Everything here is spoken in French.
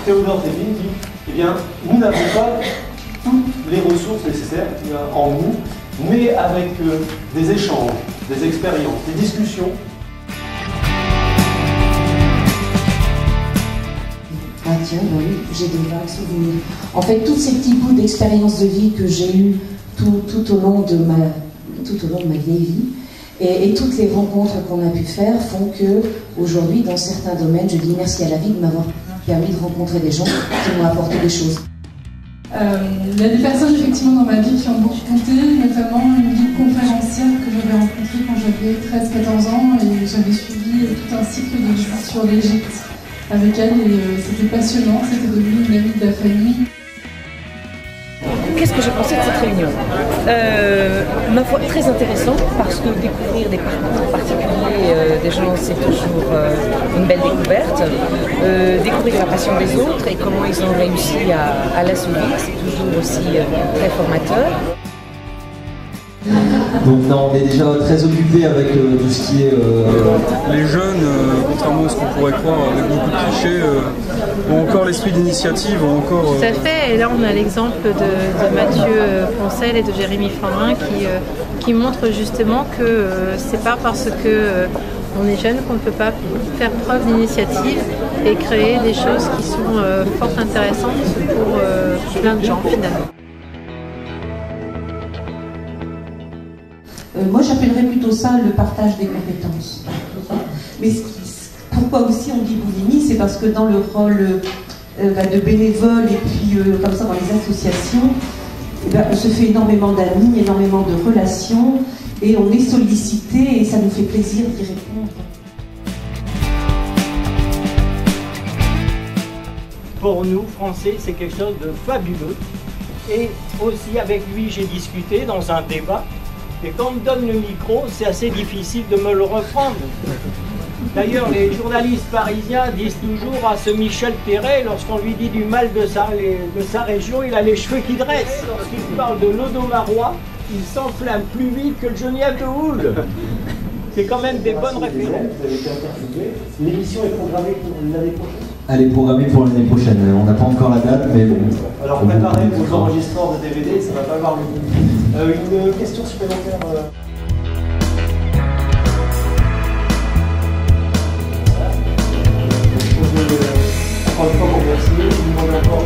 Théodore Thévin dit, eh bien, nous n'avons pas toutes les ressources nécessaires en nous, mais avec des échanges, des expériences, des discussions. Ah tiens, ben oui, j'ai des vagues souvenirs. En fait, tous ces petits bouts d'expérience de vie que j'ai eus tout au long de ma vieille vie, et toutes les rencontres qu'on a pu faire font que, aujourd'hui, dans certains domaines, je dis merci à la vie de m'avoir permis de rencontrer des gens qui m'ont apporté des choses. Il y a des personnes effectivement dans ma vie qui ont beaucoup compté, notamment une guide conférencière que j'avais rencontrée quand j'avais 13-14 ans et j'avais suivi tout un cycle de jours sur l'Égypte avec elle et c'était passionnant, c'était devenu une amie de la famille. Qu'est-ce que j'ai pensé de cette réunion? Ma foi, très intéressant parce que découvrir des parcours particuliers des gens, c'est toujours une belle découverte. Découvrir la passion des autres et comment ils ont réussi à l'assouvir, c'est toujours aussi très formateur. Donc non, on est déjà très occupé avec tout ce qui est... Les jeunes, contrairement à ce qu'on pourrait croire avec beaucoup de clichés, ont encore l'esprit d'initiative, ont encore... Tout à fait, et là on a l'exemple de Mathieu Poncel et de Jérémy Flandrin qui montrent justement que c'est pas parce que on est jeune qu'on ne peut pas faire preuve d'initiative et créer des choses qui sont fort intéressantes pour plein de gens finalement. Moi, j'appellerais plutôt ça le partage des compétences. Mais pourquoi aussi on dit boulimie, c'est parce que dans le rôle de bénévole et puis comme ça dans les associations, on se fait énormément d'amis, énormément de relations et on est sollicité et ça nous fait plaisir d'y répondre. Pour nous, Français, c'est quelque chose de fabuleux. Et aussi avec lui, j'ai discuté dans un débat. Et quand on me donne le micro, c'est assez difficile de me le reprendre. D'ailleurs, les journalistes parisiens disent toujours à ce Michel Terret, lorsqu'on lui dit du mal de sa région, il a les cheveux qui dressent. Lorsqu'il parle de l'Audomarois, il s'enflamme plus vite que le Genièvre de Houle. C'est quand même des bonnes références. L'émission est programmée pour l'année prochaine. Elle est programmée pour l'année prochaine. On n'a pas encore la date, mais bon. Alors préparez vos enregistrements de DVD, ça va pas avoir le goût. Une question supplémentaire. Encore une fois, merci. Je vous demande encore.